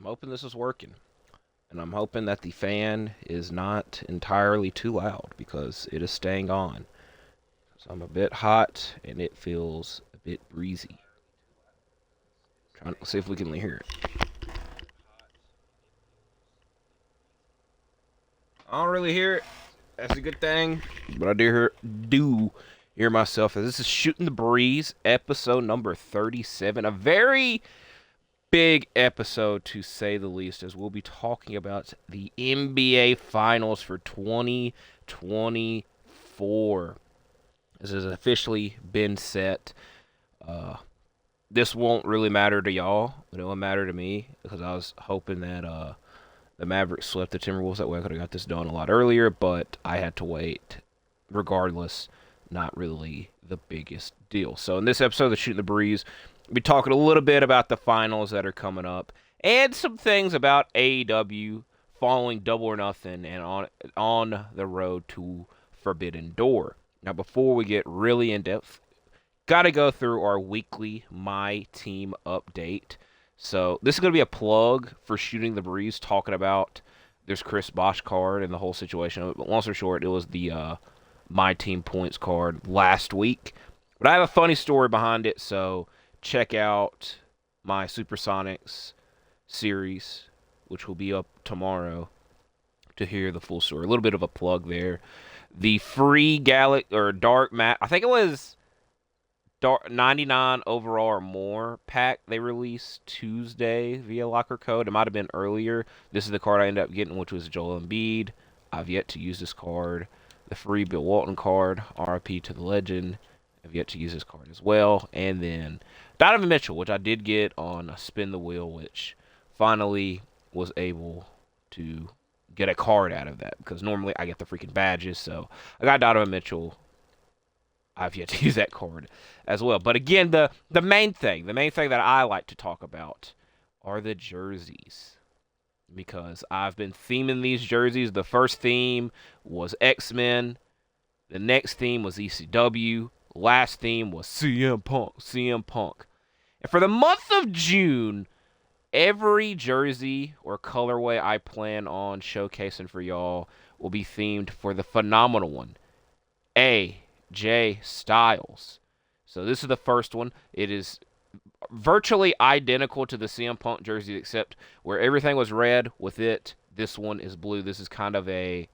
hoping this is working. And I'm hoping that the fan is not entirely too loud because it is staying on. So I'm a bit hot and it feels a bit breezy. Trying to see if we can hear it. I don't really hear it. That's a good thing. But I do hear myself as this is Shooting the Breeze, episode number 37. A very big episode, to say the least, as we'll be talking about the NBA Finals for 2024. This has officially been set. This won't really matter to y'all, but it will matter to me because I was hoping that the Mavericks swept the Timberwolves. That way I could have got this done a lot earlier, but I had to wait. Regardless, not really the biggest deal. So in this episode of Shooting the Breeze, we'll be talking a little bit about the finals that are coming up and some things about AEW following Double or Nothing and on the road to Forbidden Door. Now, before we get really in depth, got to go through our weekly My Team update. So this is going to be a plug for Shooting the Breeze, talking about this Chris Bosh card and the whole situation. But long story short, it was the My Team points card last week. But I have a funny story behind it, so check out my Supersonics series, which will be up tomorrow, to hear the full story. A little bit of a plug there. The free Dark Mat, I think it was 99 overall or more pack they released Tuesday via locker code. It might have been earlier. This is the card I ended up getting, which was Joel Embiid. I've yet to use this card. The free Bill Walton card, RIP to the legend. I've yet to use this card as well. And then Donovan Mitchell, which I did get on a Spin the Wheel, which finally was able to get a card out of that because normally I get the freaking badges. So I got Donovan Mitchell. I've yet to use that card as well. But again, the main thing that I like to talk about are the jerseys. Because I've been theming these jerseys. The first theme was X-Men. The next theme was ECW. Last theme was CM Punk. And for the month of June, every jersey or colorway I plan on showcasing for y'all will be themed for the phenomenal one, AJ Styles. So this is the first one. It is virtually identical to the CM Punk jersey, except where everything was red with it, this one is blue. This is kind of the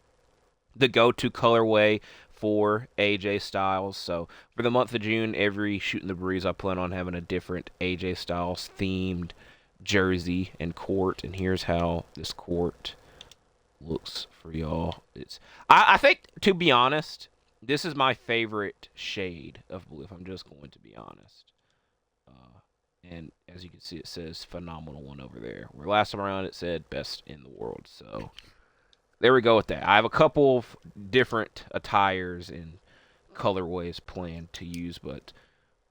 go-to colorway for AJ Styles. So for the month of June, every Shooting the Breeze, I plan on having a different AJ Styles themed jersey and court. And here's how this court looks for y'all. I think, to be honest, this is my favorite shade of blue, if I'm just going to be honest. And as you can see, it says phenomenal one over there. Where last time around it said best in the world. So there we go with that. I have a couple of different attires and colorways planned to use, but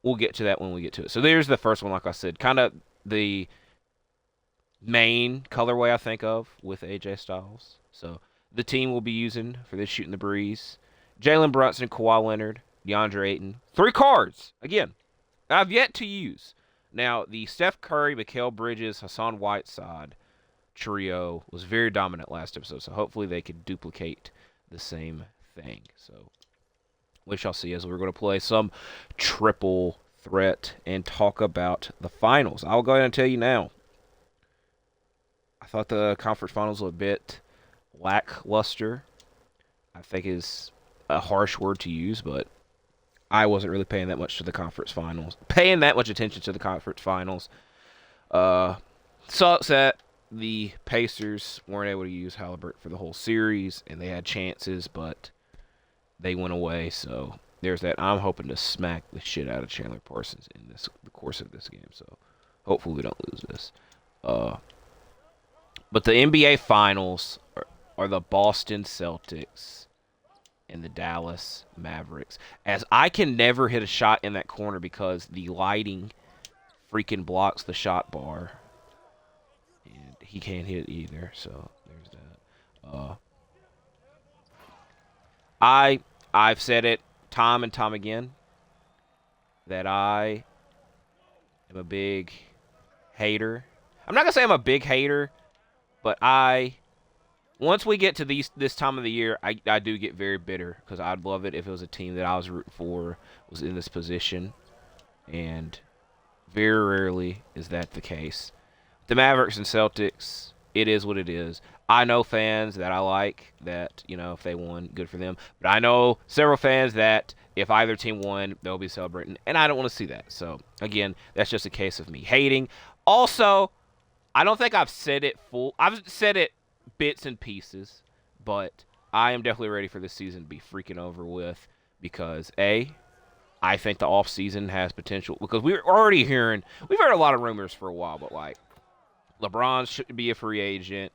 we'll get to that when we get to it. So there's the first one, like I said, kind of the main colorway I think of with AJ Styles. So the team we'll be using for this Shooting the Breeze: Jalen Brunson, Kawhi Leonard, DeAndre Ayton. 3 cards, again, I've yet to use. Now, the Steph Curry, Mikal Bridges, Hassan Whiteside trio was very dominant last episode, so hopefully they could duplicate the same thing. So we shall see, as we're going to play some triple threat and talk about the finals. I'll go ahead and tell you now. I thought the conference finals were a bit lackluster. I think is a harsh word to use, but I wasn't really paying that much attention to the conference finals. Sucks that the Pacers weren't able to use Halliburton for the whole series, and they had chances, but they went away. So there's that. I'm hoping to smack the shit out of Chandler Parsons in the course of this game. So hopefully we don't lose this. But the NBA Finals are the Boston Celtics and the Dallas Mavericks. As I can never hit a shot in that corner because the lighting freaking blocks the shot bar. And he can't hit either, so there's that. I've said it time and time again that I am a big hater I'm not gonna say I'm a big hater, but once we get to this time of the year, I do get very bitter because I'd love it if it was a team that I was rooting for was in this position, and very rarely is that the case. The Mavericks and Celtics, it is what it is. I know fans that I like that, if they won, good for them. But I know several fans that if either team won, they'll be celebrating. And I don't want to see that. So, again, that's just a case of me hating. Also, I don't think I've said it full. I've said it bits and pieces. But I am definitely ready for this season to be freaking over with. Because, I think the offseason has potential. Because we've heard a lot of rumors for a while. But, LeBron should be a free agent.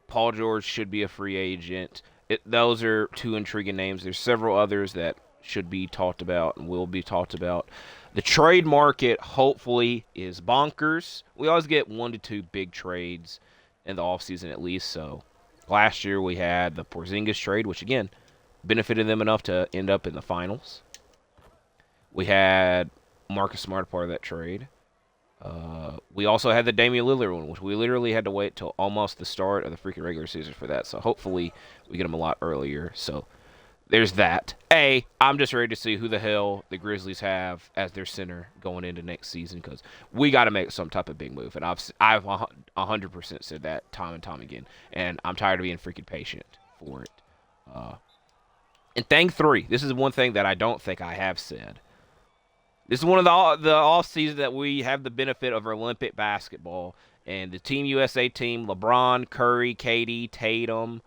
Paul George should be a free agent. Those are two intriguing names. There's several others that should be talked about and will be talked about. The trade market, hopefully, is bonkers. We always get 1 to 2 big trades in the offseason at least. So last year we had the Porzingis trade, which, again, benefited them enough to end up in the finals. We had Marcus Smart part of that trade. We also had the Damian Lillard one, which we literally had to wait till almost the start of the freaking regular season for that. So hopefully we get him a lot earlier. So there's that. I'm just ready to see who the hell the Grizzlies have as their center going into next season because we got to make some type of big move. And I've 100% said that time and time again. And I'm tired of being freaking patient for it. And thing 3, this is one thing that I don't think I have said. This is one of the off season that we have the benefit of Olympic basketball. And the Team USA team, LeBron, Curry, KD, Tatum,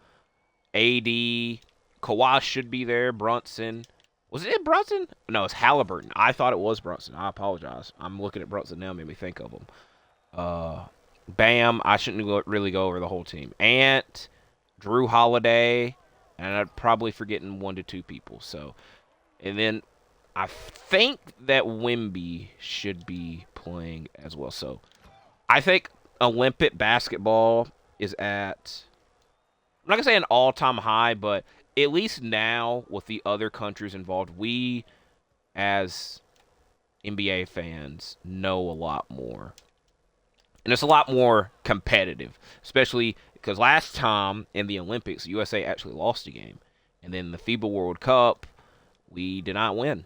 AD, Kawhi should be there, Brunson. Was it Brunson? No, it's Halliburton. I thought it was Brunson. I apologize. I'm looking at Brunson now, made me think of him. Bam, I shouldn't really go over the whole team. Ant, Drew Holiday, and I'm probably forgetting 1 to 2 people. So, and then I think that Wemby should be playing as well. So I think Olympic basketball is at, I'm not going to say an all-time high, but at least now with the other countries involved, we as NBA fans know a lot more. And it's a lot more competitive, especially because last time in the Olympics, USA actually lost a game. And then the FIBA World Cup, we did not win.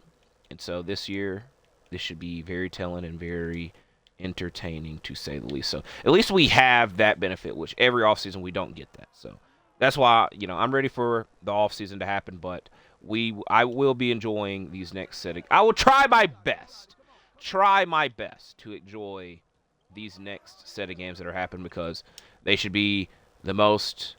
And so this year, this should be very telling and very entertaining, to say the least. So at least we have that benefit, which every offseason we don't get that. So that's why, I'm ready for the offseason to happen, but I will be enjoying these next set of, I will try my best to enjoy these next set of games that are happening because they should be the most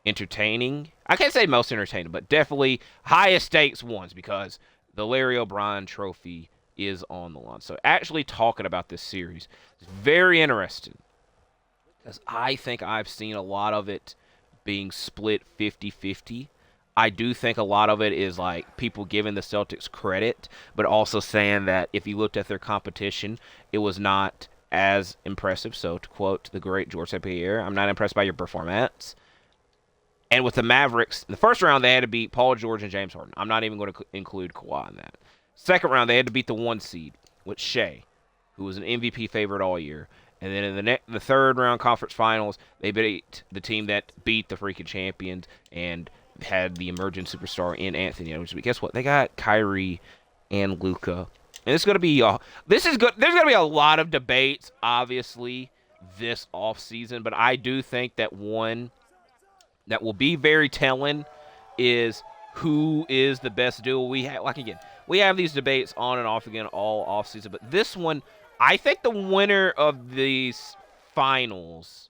entertaining. I can't say most entertaining, but definitely highest stakes ones because the Larry O'Brien Trophy is on the line. So actually talking about this series is very interesting because I think I've seen a lot of it being split 50-50. I do think a lot of it is like people giving the Celtics credit, but also saying that if you looked at their competition, it was not as impressive. So to quote the great George St. Pierre, I'm not impressed by your performance. And with the Mavericks, in the first round, they had to beat Paul George and James Harden. I'm not even going to include Kawhi in that. Second round, they had to beat the 1 seed with Shea, who was an MVP favorite all year. And then in the third round conference finals, they beat the team that beat the freaking champions and had the emerging superstar in Anthony Edwards. But guess what? They got Kyrie and Luka. And it's going to be this is good. There's going to be a lot of debates, obviously, this offseason. But I do think that one that will be very telling is who is the best duo. We have these debates on and off again all offseason, but this one, I think the winner of these finals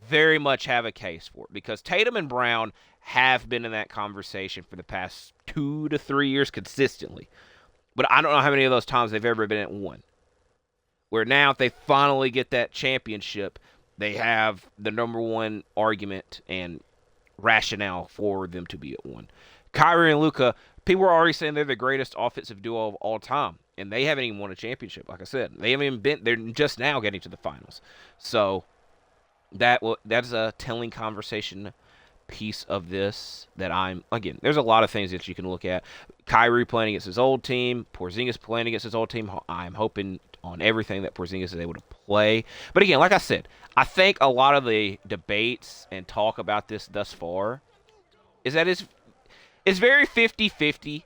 very much have a case for it because Tatum and Brown have been in that conversation for the past 2 to 3 years consistently, but I don't know how many of those times they've ever been at one. Where now if they finally get that championship, they have the number one argument and rationale for them to be at one. Kyrie and Luka, people are already saying they're the greatest offensive duo of all time, and they haven't even won a championship. Like I said, they haven't even been. They're just now getting to the finals. So that's a telling conversation piece of this that there's a lot of things that you can look at. Kyrie playing against his old team, Porzingis playing against his old team. I'm hoping on everything that Porzingis is able to play. But again, like I said, I think a lot of the debates and talk about this thus far is that it's very 50-50.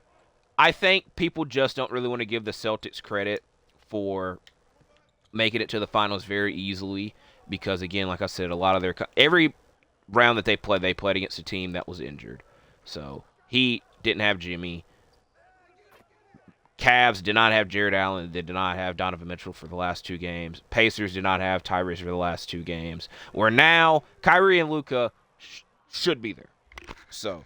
I think people just don't really want to give the Celtics credit for making it to the finals very easily because, again, like I said, a lot of every round that they played against a team that was injured. So Heat didn't have Jimmy. Cavs did not have Jared Allen. They did not have Donovan Mitchell for the last 2 games. Pacers did not have Tyrese for the last 2 games. Where now Kyrie and Luka should be there. So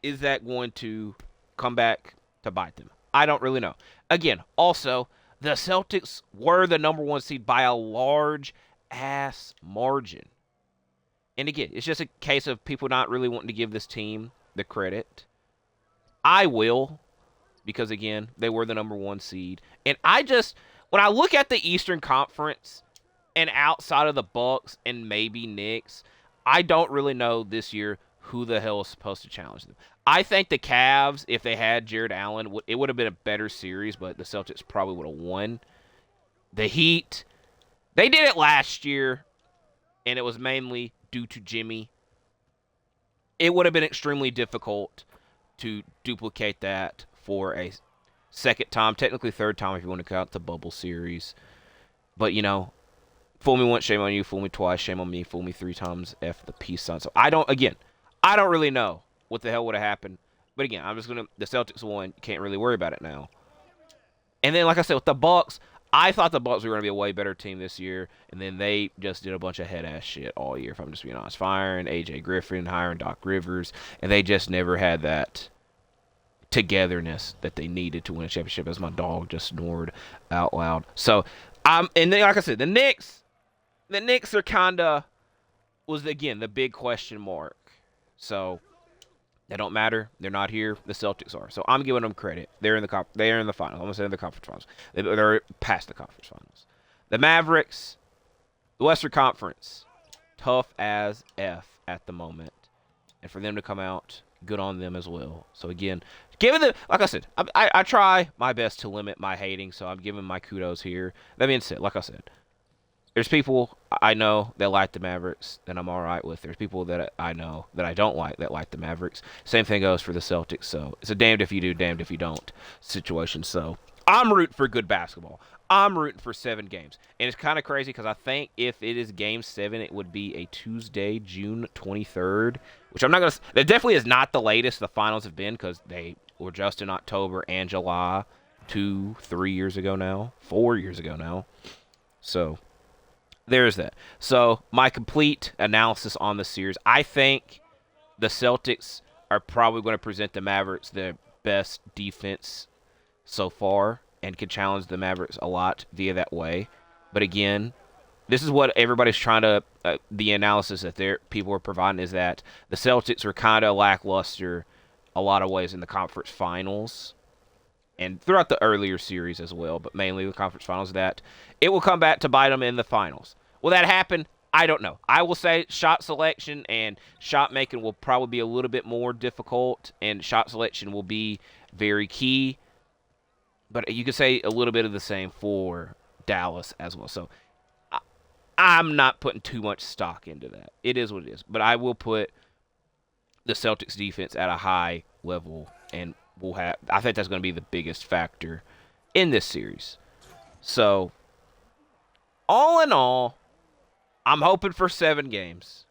is that going to come back to bite them? I don't really know. Again, also, the Celtics were the number 1 seed by a large-ass margin. And again, it's just a case of people not really wanting to give this team the credit. I will. Because, again, they were the number 1 seed. And when I look at the Eastern Conference and outside of the Bucks and maybe Knicks, I don't really know this year who the hell is supposed to challenge them. I think the Cavs, if they had Jared Allen, it would have been a better series, but the Celtics probably would have won. The Heat, they did it last year, and it was mainly due to Jimmy. It would have been extremely difficult to duplicate that for a second time, technically third time if you want to count the bubble series. But, fool me once, shame on you. Fool me twice, shame on me. Fool me 3 times, F the peace sign. So I don't really know what the hell would have happened. But again, the Celtics won. Can't really worry about it now. And then, like I said, with the Bucks, I thought the Bucks were going to be a way better team this year. And then they just did a bunch of head-ass shit all year, if I'm just being honest. Firing A.J. Griffin, hiring Doc Rivers. And they just never had that togetherness that they needed to win a championship, as my dog just snored out loud. So, and then, like I said, the Knicks are was again the big question mark. So they don't matter. They're not here. The Celtics are. So I'm giving them credit. They're in the finals. I'm gonna say in the conference finals. They're past the conference finals. The Mavericks, the Western Conference, tough as F at the moment, and for them to come out, good on them as well. So again, giving them, like I said, I try my best to limit my hating, so I'm giving my kudos here. That being said, like I said, there's people I know that like the Mavericks that I'm all right with. There's people that I know that I don't like that like the Mavericks. Same thing goes for the Celtics. So it's a damned if you do, damned if you don't situation. So I'm rooting for good basketball. I'm rooting for 7 games. And it's kind of crazy because I think if it is Game 7, it would be a Tuesday, June 23rd, which I'm not going to – that definitely is not the latest the finals have been because they were just in October and July 3 years ago now, 4 years ago now. So there's that. So my complete analysis on the series, I think the Celtics are probably going to present the Mavericks their best defense so far and can challenge the Mavericks a lot via that way. But again, this is what everybody's trying to the analysis that people are providing is that the Celtics were kind of lackluster a lot of ways in the conference finals and throughout the earlier series as well, but mainly the conference finals, that it will come back to bite them in the finals. Will that happen? I don't know. I will say shot selection and shot making will probably be a little bit more difficult, and shot selection will be very key. But you could say a little bit of the same for Dallas as well. So I'm not putting too much stock into that. It is what it is. But I will put the Celtics defense at a high level, and I think that's going to be the biggest factor in this series. So all in all, I'm hoping for 7 games.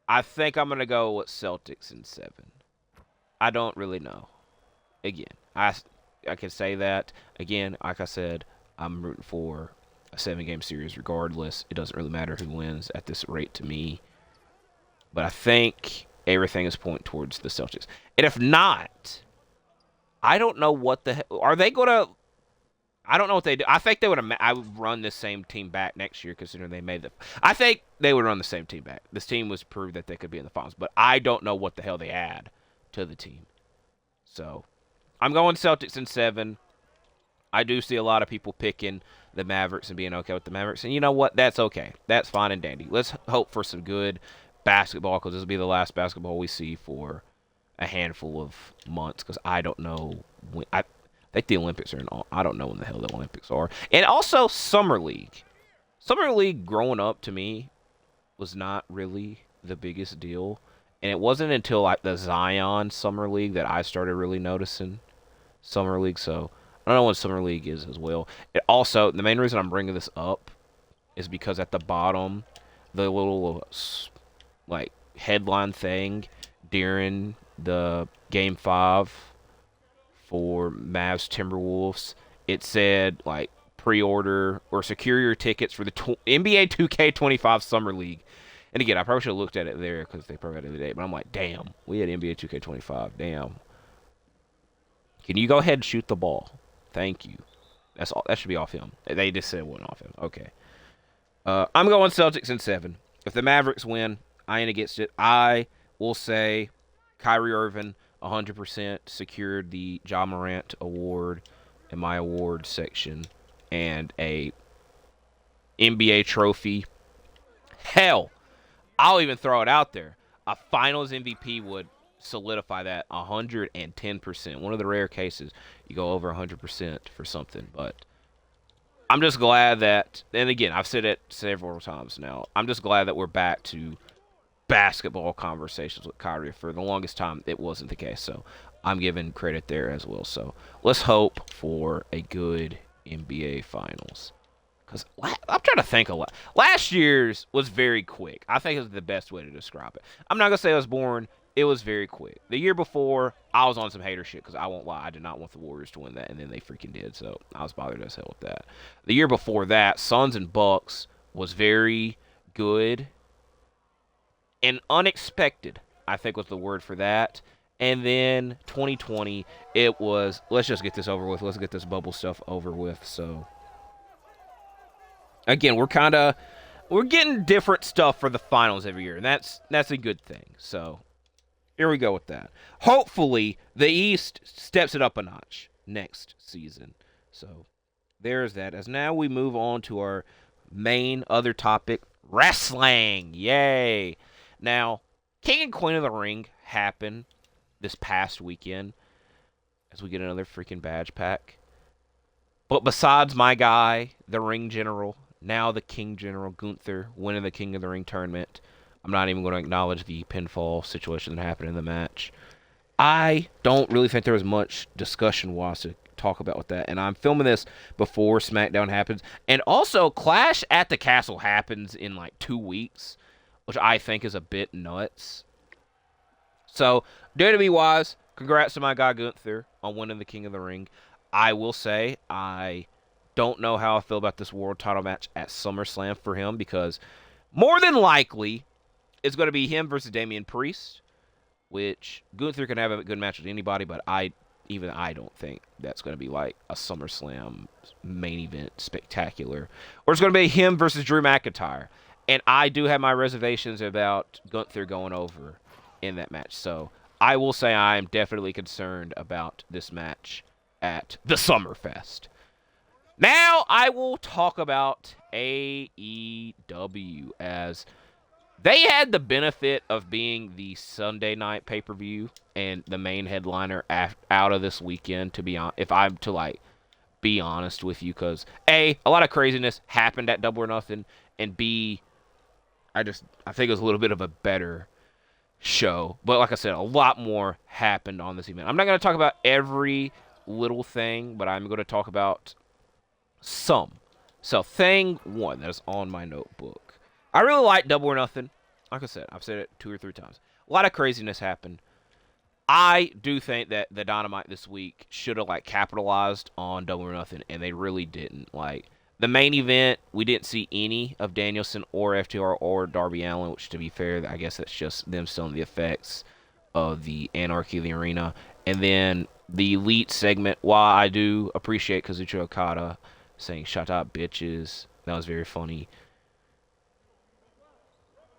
I think I'm going to go with Celtics in 7. I don't really know. Again, I can say that. Again, like I said, I'm rooting for a 7-game series regardless. It doesn't really matter who wins at this rate to me. But I think everything is pointing towards the Celtics. And if not, I don't know what the hell. Are they going to. I don't know what they do. I think they would have. I would run this same team back next year, considering they made the. I think they would run the same team back. This team was proved that they could be in the finals, but I don't know what the hell they add to the team. So I'm going Celtics in 7. I do see a lot of people picking the Mavericks and being okay with the Mavericks, and you know what? That's okay. That's fine and dandy. Let's hope for some good basketball, because this will be the last basketball we see for a handful of months, because I don't know when. think the Olympics are in. I don't know when the hell the Olympics are. And also Summer League. Summer League growing up to me was not really the biggest deal. And it wasn't until like the Zion Summer League that I started really noticing Summer League. So I don't know what Summer League is as well. It also, the main reason I'm bringing this up is because at the bottom, the little like headline thing during the Game 5 for Mavs Timberwolves, it said like pre-order or secure your tickets for the NBA 2K25 Summer League. And again, I probably should have looked at it there because they probably had it the other day. But I'm like, damn, we had NBA 2K25. Damn. Can you go ahead and shoot the ball? Thank you. That's all. That should be off him. They just said it wasn't off him. Okay. I'm going Celtics in 7. If the Mavericks win, I ain't against it. I will say Kyrie Irving 100% secured the Ja Morant award in my award section and a NBA trophy. Hell, I'll even throw it out there. A Finals MVP would solidify that 110%. One of the rare cases you go over 100% for something. But I'm just glad that, and again, I've said it several times now, I'm just glad that we're back to basketball conversations with Kyrie. For the longest time, it wasn't the case. So I'm giving credit there as well. So let's hope for a good NBA Finals. Because I'm trying to think a lot. Last year's was very quick. I think is the best way to describe it. I'm not going to say it was boring. It was very quick. The year before, I was on some hater shit because I won't lie. I did not want the Warriors to win that, and then they freaking did. So I was bothered as hell with that. The year before that, Suns and Bucks was very good and unexpected, I think was the word for that. And then 2020, it was, let's just get this over with. Let's get this bubble stuff over with. So again, we're getting different stuff for the finals every year, and that's a good thing. So here we go with that. Hopefully, the East steps it up a notch next season. So there's that. As now we move on to our main other topic, wrestling. Yay! Now, King and Queen of the Ring happened this past weekend as we get another freaking badge pack. But besides my guy, the Ring General, now the King General, Gunther, winning the King of the Ring tournament, I'm not even going to acknowledge the pinfall situation that happened in the match. I don't really think there was much discussion-wise to talk about with that. And I'm filming this before SmackDown happens. And also, Clash at the Castle happens in like 2 weeks, which I think is a bit nuts. So, WWE-wise, congrats to my guy Gunther on winning the King of the Ring. I will say, I don't know how I feel about this world title match at SummerSlam for him because more than likely it's going to be him versus Damian Priest, which Gunther can have a good match with anybody, but I don't think that's going to be like a SummerSlam main event spectacular. Or it's going to be him versus Drew McIntyre. And I do have my reservations about Gunther going over in that match. So I will say I am definitely concerned about this match at the Summerfest. Now I will talk about AEW, as they had the benefit of being the Sunday night pay-per-view and the main headliner out of this weekend, to be honest, if I'm to like be honest with you, because A, a lot of craziness happened at Double or Nothing, and B, I think it was a little bit of a better show. But like I said, a lot more happened on this event. I'm not going to talk about every little thing, but I'm going to talk about some. So thing one that is on my notebook. I really like Double or Nothing. Like I said, I've said it 2 or 3 times. A lot of craziness happened. I do think that the Dynamite this week should have like capitalized on Double or Nothing, and they really didn't. Like the main event, we didn't see any of Danielson or FTR or Darby Allin, which to be fair, I guess that's just them still in the effects of the Anarchy of the Arena. And then the Elite segment, while I do appreciate Kazuchika Okada saying "shut up, bitches," that was very funny.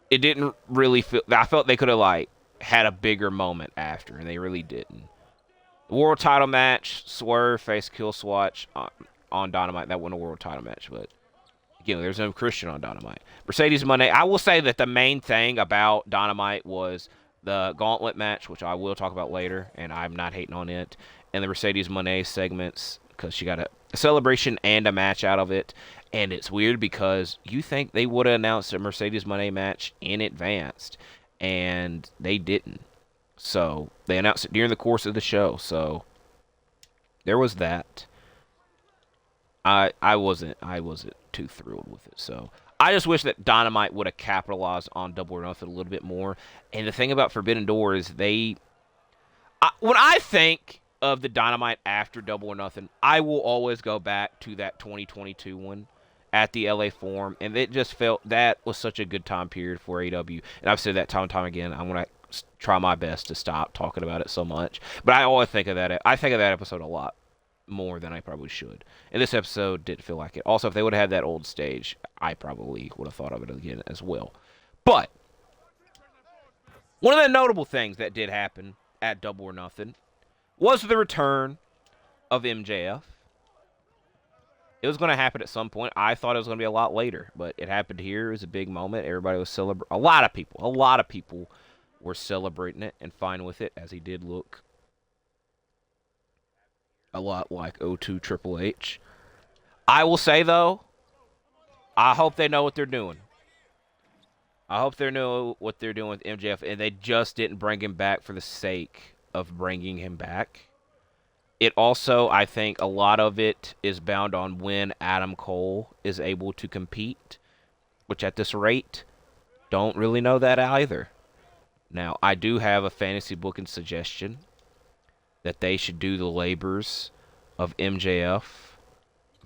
It didn't really feel. I felt they could have like had a bigger moment after, and they really didn't. The world title match, Swerve faced Kill Swatch on Dynamite. That wasn't a world title match, but again, there's no Christian on Dynamite. Mercedes Monday. I will say that the main thing about Dynamite was the Gauntlet match, which I will talk about later, and I'm not hating on it. and the Mercedes Moné segments because she got a celebration and a match out of it. And it's weird because you think they would have announced a Mercedes Moné match in advance, and they didn't. So they announced it during the course of the show. So there was that. I wasn't too thrilled with it. So I just wish that Dynamite would have capitalized on Double or Nothing a little bit more. And the thing about Forbidden Door is when I think of the Dynamite after Double or Nothing, I will always go back to that 2022 one at the LA Forum, and it just felt that was such a good time period for AEW. And I've said that time and time again. I'm gonna try my best to stop talking about it so much, but I always think of that. I think of that episode a lot more than I probably should. And this episode didn't feel like it. Also, if they would have had that old stage, I probably would have thought of it again as well. But one of the notable things that did happen at Double or Nothing was the return of MJF. It was going to happen at some point. I thought it was going to be a lot later, but it happened here. It was a big moment. Everybody was celebrating. A lot of people were celebrating it and fine with it, as he did look a lot like O2 Triple H. I will say, though, I hope they know what they're doing. I hope they know what they're doing with MJF, and they just didn't bring him back for the sake of bringing him back. It also, I think, a lot of it is bound on when Adam Cole is able to compete, which at this rate, don't really know that either. Now, I do have a fantasy booking suggestion that they should do the labors of MJF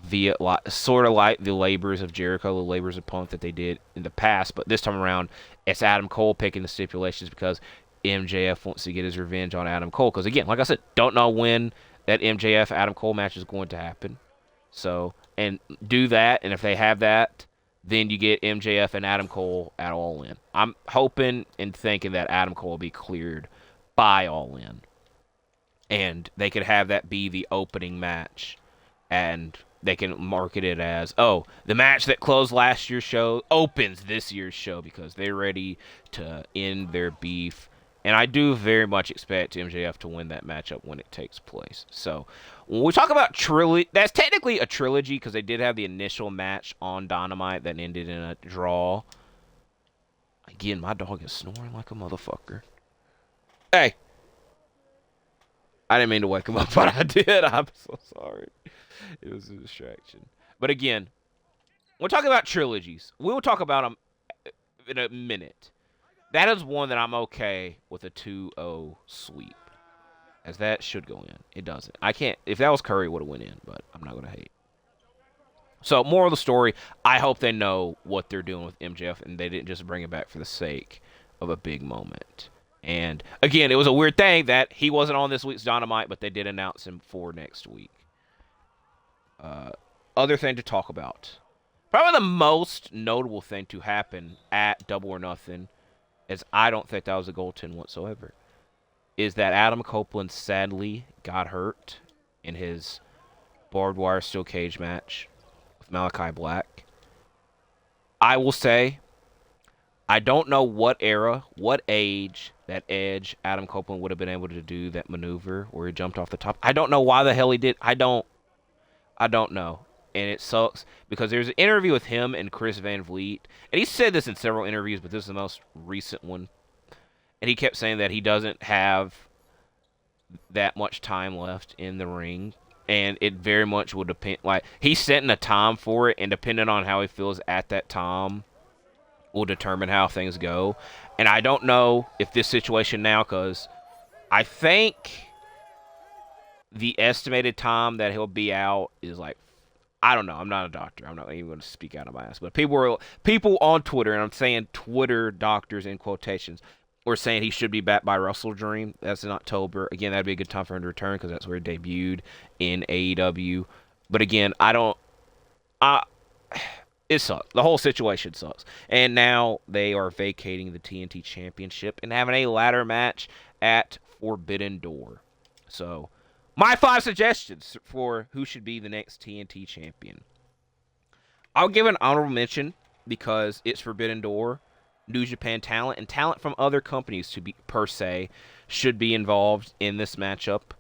via sort of like the labors of Jericho, the labors of Punk that they did in the past, but this time around, it's Adam Cole picking the stipulations because MJF wants to get his revenge on Adam Cole. Because again, like I said, don't know when that MJF Adam Cole match is going to happen. So, and do that, and if they have that, then you get MJF and Adam Cole at All In. I'm hoping and thinking that Adam Cole will be cleared by All In. And they could have that be the opening match. And they can market it as, oh, the match that closed last year's show opens this year's show because they're ready to end their beef. And I do very much expect MJF to win that matchup when it takes place. So when we talk about trilogy, that's technically a trilogy because they did have the initial match on Dynamite that ended in a draw. Again, my dog is snoring like a motherfucker. Hey. I didn't mean to wake him up, but I did. I'm so sorry. It was a distraction. But again, we're talking about trilogies. We'll talk about them in a minute. That is one that I'm okay with a 2-0 sweep. As that should go in. It doesn't. I can't. If that was Curry, it would have went in, but I'm not going to hate. So, moral of the story, I hope they know what they're doing with MJF and they didn't just bring it back for the sake of a big moment. And, again, it was a weird thing that he wasn't on this week's Dynamite, but they did announce him for next week. Other thing to talk about. Probably the most notable thing to happen at Double or Nothing, as I don't think that was a goaltend whatsoever, is that Adam Copeland sadly got hurt in his barbed wire steel cage match with Malachi Black. I will say, I don't know what era, what age that Edge, Adam Copeland, would have been able to do that maneuver where he jumped off the top. I don't know why the hell he did. I don't know. And it sucks because there's an interview with him and Chris Van Vliet. And he said this in several interviews, but this is the most recent one. And he kept saying that he doesn't have that much time left in the ring. And it very much would depend. Like, he's setting a time for it, and depending on how he feels at that time will determine how things go. And I don't know if this situation now, because I think the estimated time that he'll be out is like, I don't know. I'm not a doctor. I'm not even going to speak out of my ass. But people on Twitter, and I'm saying Twitter doctors in quotations, were saying he should be back by Wrestle Dream. That's in October. Again, that'd be a good time for him to return because that's where he debuted in AEW. But again, it sucks. The whole situation sucks. And now they are vacating the TNT Championship and having a ladder match at Forbidden Door. So, my 5 suggestions for who should be the next TNT champion. I'll give an honorable mention because it's Forbidden Door, New Japan talent, and talent from other companies to be per se should be involved in this matchup.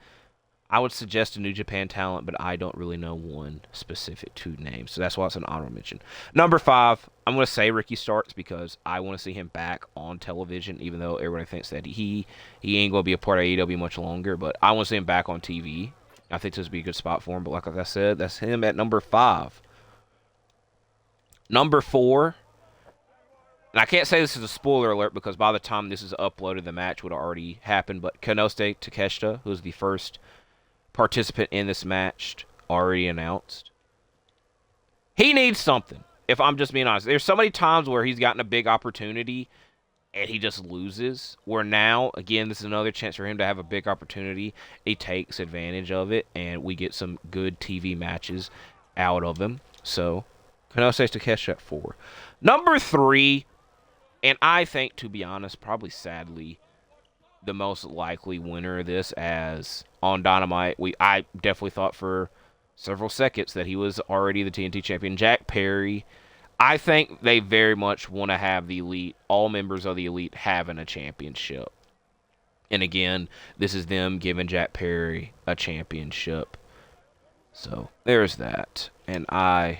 I would suggest a New Japan talent, but I don't really know one specific to name. So that's why it's an honorable mention. Number 5, I'm going to say Ricky Starks because I want to see him back on television, even though everybody thinks that he ain't going to be a part of AEW much longer. But I want to see him back on TV. I think this would be a good spot for him. But like I said, that's him at number 5. Number 4, and I can't say this is a spoiler alert because by the time this is uploaded, the match would have already happened. But Konosuke Takeshita, who's the first participant in this match, already announced. He needs something, if I'm just being honest. There's so many times where he's gotten a big opportunity and he just loses. Where now, again, this is another chance for him to have a big opportunity. He takes advantage of it, and we get some good TV matches out of him. So, Konosuke Takeshita at 4. Number 3, and I think, to be honest, probably sadly, the most likely winner of this, as on Dynamite, I definitely thought for several seconds that he was already the TNT champion. Jack Perry, I think they very much want to have the Elite, all members of the Elite, having a championship. And again, this is them giving Jack Perry a championship. So there's that. And I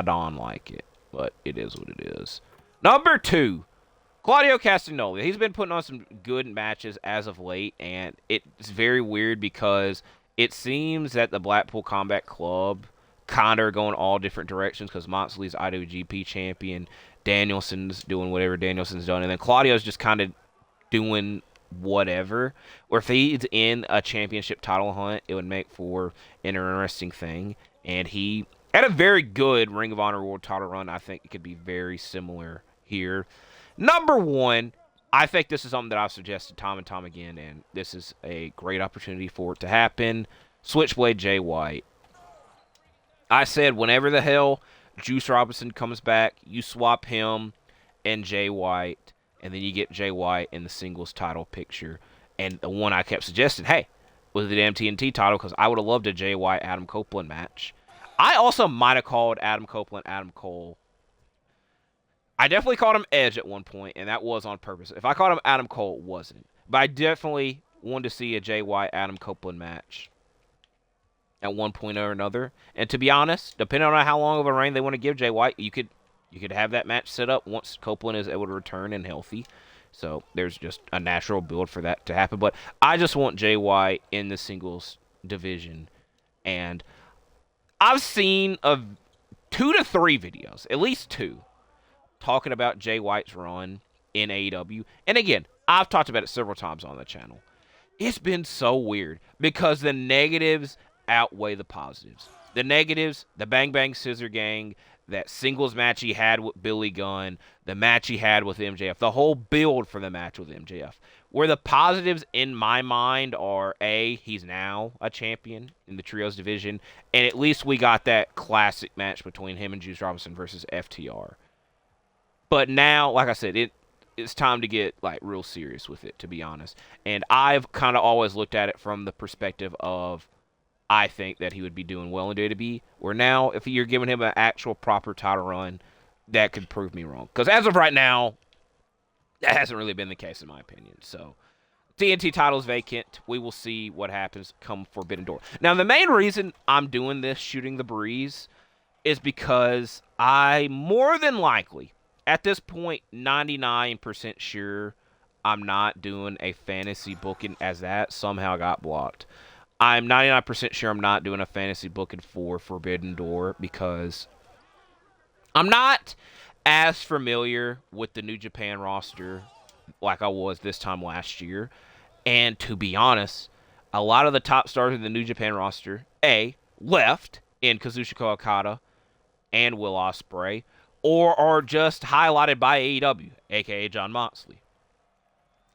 don't like it, but it is what it is. Number 2, Claudio Castagnoli. He's been putting on some good matches as of late, and it's very weird because it seems that the Blackpool Combat Club kind of are going all different directions because Moxley's IWGP champion, Danielson's doing whatever Danielson's done, and then Claudio's just kind of doing whatever. Or if he's in a championship title hunt, it would make for an interesting thing. And he had a very good Ring of Honor World title run. I think it could be very similar here. Number 1, I think this is something that I've suggested time and time again, and this is a great opportunity for it to happen. Switchblade Jay White. I said whenever the hell Juice Robinson comes back, you swap him and Jay White, and then you get Jay White in the singles title picture. And the one I kept suggesting, hey, was the damn TNT title, because I would have loved a Jay White-Adam Copeland match. I also might have called Adam Copeland Adam Cole. I definitely called him Edge at one point, and that was on purpose. If I called him Adam Cole, it wasn't. But I definitely wanted to see a Jay White-Adam Copeland match at one point or another. And to be honest, depending on how long of a reign they want to give Jay White, you could have that match set up once Copeland is able to return and healthy. So there's just a natural build for that to happen. But I just want Jay White in the singles division. And I've seen 2 to 3 videos, at least 2, talking about Jay White's run in AEW. And again, I've talked about it several times on the channel. It's been so weird because the negatives outweigh the positives. The negatives, the Bang Bang Scissor Gang, that singles match he had with Billy Gunn, the match he had with MJF, the whole build for the match with MJF. Where the positives in my mind are, A, he's now a champion in the trios division, and at least we got that classic match between him and Juice Robinson versus FTR. But now, like I said, it's time to get like real serious with it, to be honest. And I've kind of always looked at it from the perspective of, I think that he would be doing well in WWE. Where now, if you're giving him an actual proper title run, that could prove me wrong. Because as of right now, that hasn't really been the case in my opinion. So, TNT title's vacant. We will see what happens come Forbidden Door. Now, the main reason I'm doing this, shooting the breeze, is because I more than likely, at this point, 99% sure I'm not doing a fantasy booking, as that somehow got blocked. I'm 99% sure I'm not doing a fantasy booking for Forbidden Door because I'm not as familiar with the New Japan roster like I was this time last year. And to be honest, a lot of the top stars in the New Japan roster, A, left in Kazuchika Okada and Will Ospreay, or are just highlighted by AEW, a.k.a. Jon Moxley.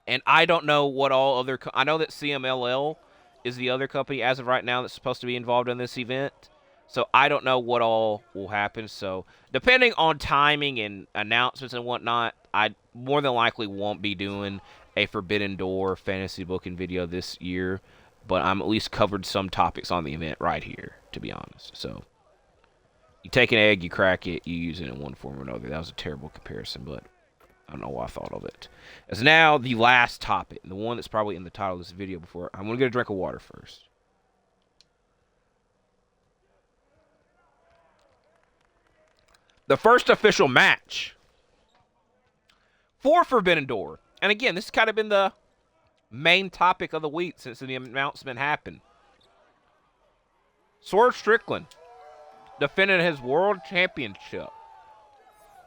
And I don't know what all other... I know that CMLL is the other company as of right now that's supposed to be involved in this event. So I don't know what all will happen. So depending on timing and announcements and whatnot, I more than likely won't be doing a Forbidden Door fantasy booking video this year. But I'm at least covered some topics on the event right here, to be honest. So you take an egg, you crack it, you use it in one form or another. That was a terrible comparison, but I don't know why I thought of it. As now the last topic, the one that's probably in the title of this video before. I'm going to get a drink of water first. the first official match for Forbidden Door. And again, this has kind of been the main topic of the week since the announcement happened. Swerve Strickland defending his world championship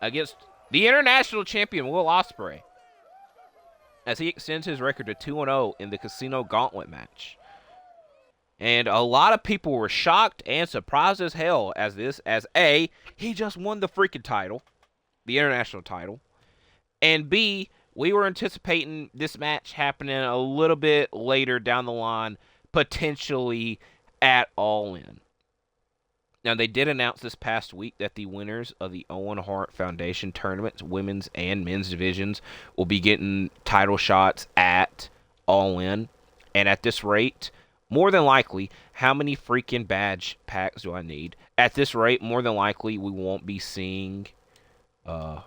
against the international champion Will Ospreay as he extends his record to 2-0 in the Casino Gauntlet match. And a lot of people were shocked and surprised as hell as A, he just won the freaking title, the international title, and B, we were anticipating this match happening a little bit later down the line, potentially at All In. Now, they did announce this past week that the winners of the Owen Hart Foundation tournaments, women's and men's divisions, will be getting title shots at All In. And at this rate, more than likely, how many freaking badge packs do I need? At this rate, more than likely, we won't be seeing Will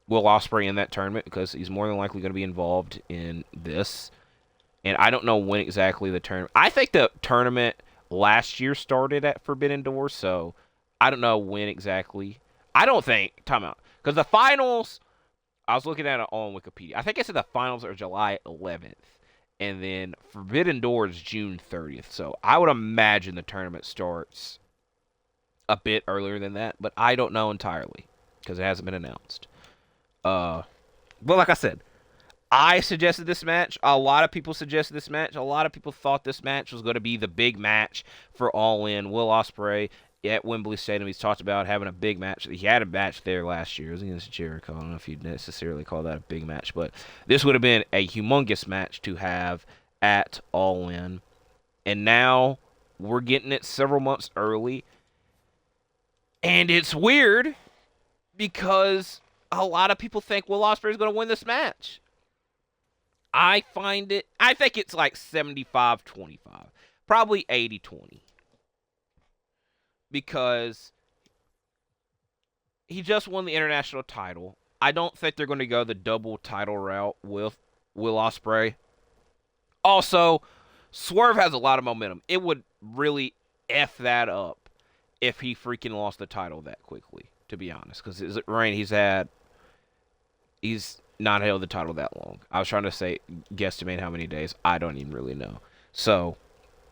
Ospreay in that tournament because he's more than likely going to be involved in this. And I don't know when exactly the tournament... I think the tournament last year started at Forbidden Door, so I don't know when exactly. I don't think... Time out. Because the finals... I was looking at it on Wikipedia. I think I said the finals are July 11th. And then Forbidden Door is June 30th. So I would imagine the tournament starts a bit earlier than that. But I don't know entirely because it hasn't been announced. But like I said, I suggested this match. A lot of people suggested this match. A lot of people thought this match was going to be the big match for All In. Will Ospreay at Wembley Stadium. He's talked about having a big match. He had a match there last year. It was against Jericho. I don't know if you'd necessarily call that a big match, but this would have been a humongous match to have at All In. And now we're getting it several months early. And it's weird because a lot of people think Will Ospreay is going to win this match. I think it's like 75-25. Probably 80-20. Because he just won the international title. I don't think they're going to go the double title route with Will Ospreay. Also, Swerve has a lot of momentum. It would really F that up if he freaking lost the title that quickly, to be honest. Because his reign, he's not held the title that long. I was trying to guesstimate how many days. I don't even really know. So,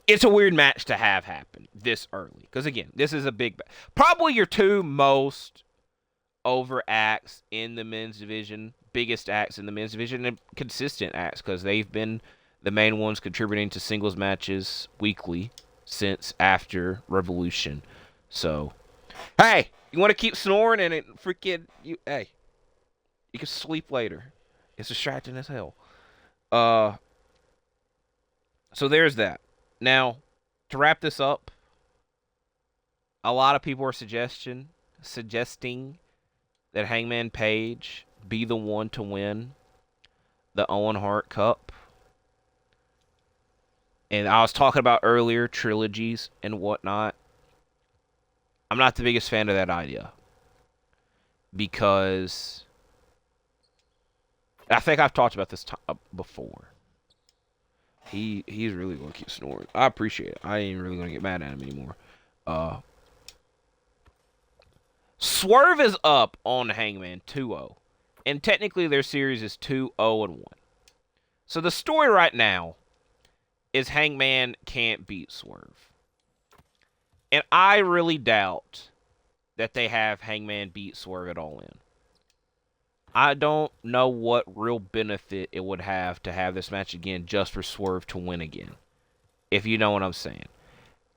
it's a weird match to have happen this early. Because, again, this is a big... Probably your two most over acts in the men's division. Biggest acts in the men's division. And consistent acts. Because they've been the main ones contributing to singles matches weekly since after Revolution. So, hey, you want to keep snoring and it freaking... Hey, you can sleep later. It's distracting as hell. So, there's that. Now, to wrap this up, a lot of people are suggesting that Hangman Page be the one to win the Owen Hart Cup. And I was talking about earlier trilogies and whatnot. I'm not the biggest fan of that idea. Because I think I've talked about this before. He's really going to keep snoring. I appreciate it. I ain't really going to get mad at him anymore. Swerve is up on Hangman 2-0. And technically their series is 2-0-1. So the story right now is Hangman can't beat Swerve. And I really doubt that they have Hangman beat Swerve at All In. I don't know what real benefit it would have to have this match again just for Swerve to win again. If you know what I'm saying.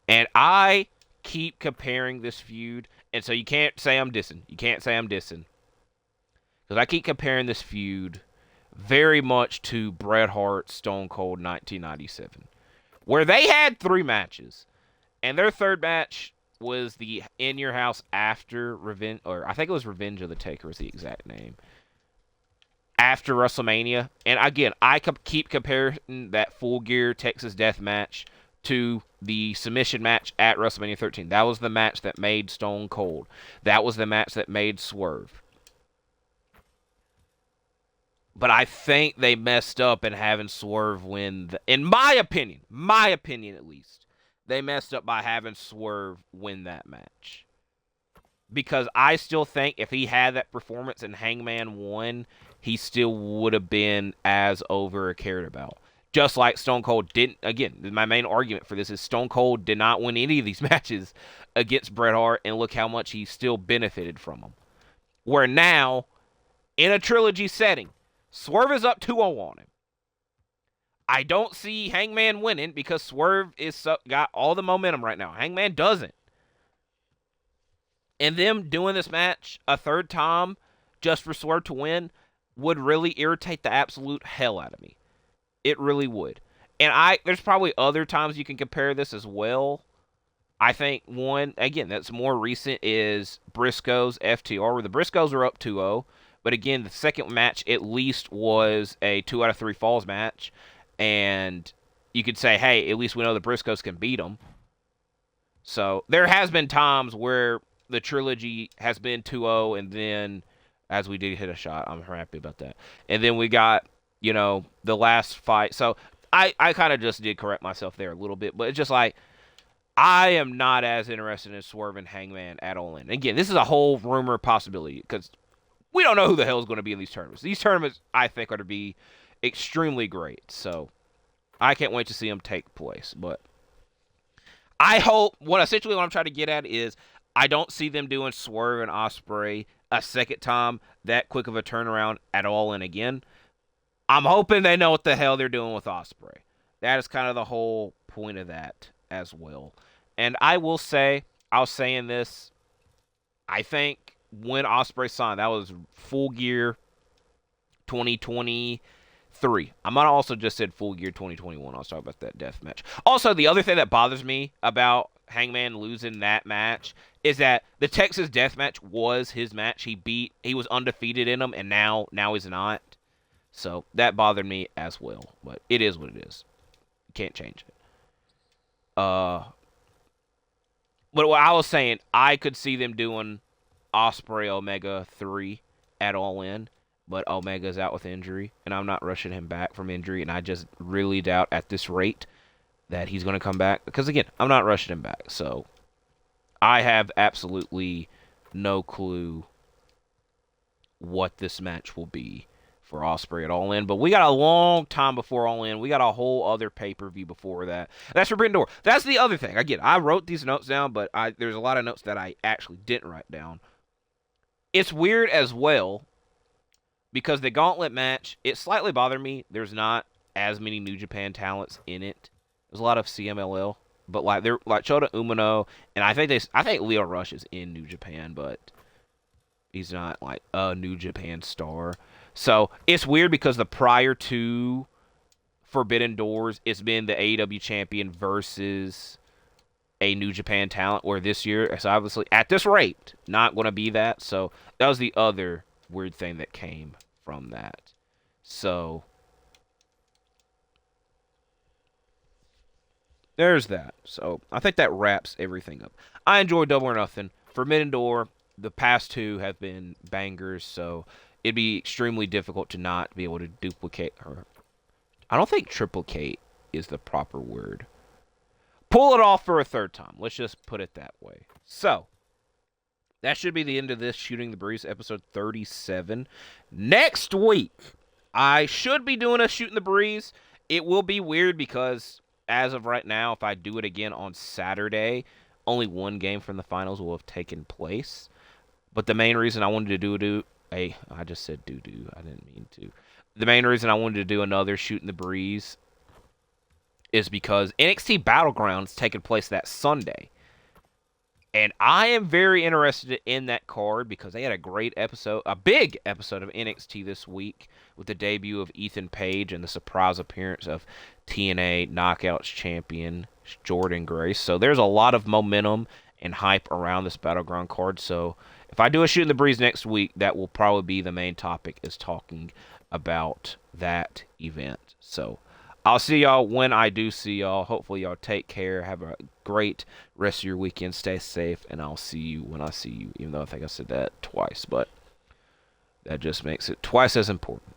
And I keep comparing this feud. And so you can't say I'm dissing. You can't say I'm dissing. Because I keep comparing this feud very much to Bret Hart Stone Cold 1997. Where they had 3 matches. And their third match was the In Your House After Revenge. Or I think it was Revenge of the Taker was the exact name. After WrestleMania. And again, I keep comparing that Full Gear Texas Death match to the submission match at WrestleMania 13. That was the match that made Stone Cold. That was the match that made Swerve. But I think they messed up in having Swerve win. In my opinion at least, they messed up by having Swerve win that match. because I still think if he had that performance and Hangman won, he still would have been as over or cared about. Just like Stone Cold didn't. Again, my main argument for this is Stone Cold did not win any of these matches against Bret Hart, and look how much he still benefited from them. Where now, in a trilogy setting, Swerve is up 2-0 on him. I don't see Hangman winning because Swerve is got all the momentum right now. Hangman doesn't. And them doing this match a third time just for Swerve to win would really irritate the absolute hell out of me. It really would. And there's probably other times you can compare this as well. I think one, again, that's more recent is Briscoes FTR, where the Briscoes are up 2-0. But again, the second match at least was a 2 out of 3 falls match. And you could say, hey, at least we know the Briscoes can beat them. So there has been times where the trilogy has been 2-0, and then, as we did hit a shot, I'm happy about that. And then we got, the last fight. So I kind of just did correct myself there a little bit, but it's just like, I am not as interested in Swerve and Hangman at all. And again, this is a whole rumor possibility, because we don't know who the hell is going to be in these tournaments. These tournaments, I think, are to be extremely great. So I can't wait to see them take place. But I hope, what I'm trying to get at is, I don't see them doing Swerve and Ospreay a second time, that quick of a turnaround at all. And again, I'm hoping they know what the hell they're doing with Ospreay. That is kind of the whole point of that as well. And I will say, I was saying this, I think when Ospreay signed, that was Full Gear 2023. I might have also just said Full Gear 2021. I was talking about that death match. Also, the other thing that bothers me about Hangman losing that match is that the Texas death match was his match. He was undefeated in them, and now he's not. So that bothered me as well. But it is what it is. You can't change it. But what I was saying, I could see them doing Ospreay Omega 3 at All In, but Omega's out with injury, and I'm not rushing him back from injury, and I just really doubt at this rate that he's going to come back, because again, I'm not rushing him back. So I have absolutely no clue what this match will be for Ospreay at All In, but we got a long time before All In. We got a whole other pay-per-view before that. That's Forbidden Door. That's the other thing. Again, I wrote these notes down, but there's a lot of notes that I actually didn't write down. It's weird as well, because the Gauntlet match, it slightly bothered me. There's not as many New Japan talents in it. There's a lot of CMLL, but they're like Shota Umino, and I think Leo Rush is in New Japan, but he's not like a New Japan star. So it's weird because the prior to Forbidden Doors, it's been the AEW champion versus a New Japan talent, where this year it's obviously at this rate not going to be that. So that was the other weird thing that came from that. So there's that. So I think that wraps everything up. I enjoyed Double or Nothing. Forbidden Door, the past two have been bangers, so it'd be extremely difficult to not be able to duplicate her. I don't think triplicate is the proper word. Pull it off for a third time. Let's just put it that way. So that should be the end of this Shooting the Breeze, episode 37. Next week, I should be doing a Shooting the Breeze. It will be weird because, as of right now, if I do it again on Saturday, only one game from the finals will have taken place. But the main reason I wanted to do I just said doo-doo. I didn't mean to. The main reason I wanted to do another Shooting the Breeze is because NXT Battleground's taking place that Sunday. And I am very interested in that card because they had a great episode, a big episode of NXT this week with the debut of Ethan Page and the surprise appearance of TNA Knockouts champion Jordan Grace. So there's a lot of momentum and hype around this Battleground card. So if I do a Shooting the Breeze next week, that will probably be the main topic, is talking about that event. So I'll see y'all when I do see y'all. Hopefully y'all take care. Have a great rest of your weekend. Stay safe, and I'll see you when I see you, even though I think I said that twice, but that just makes it twice as important.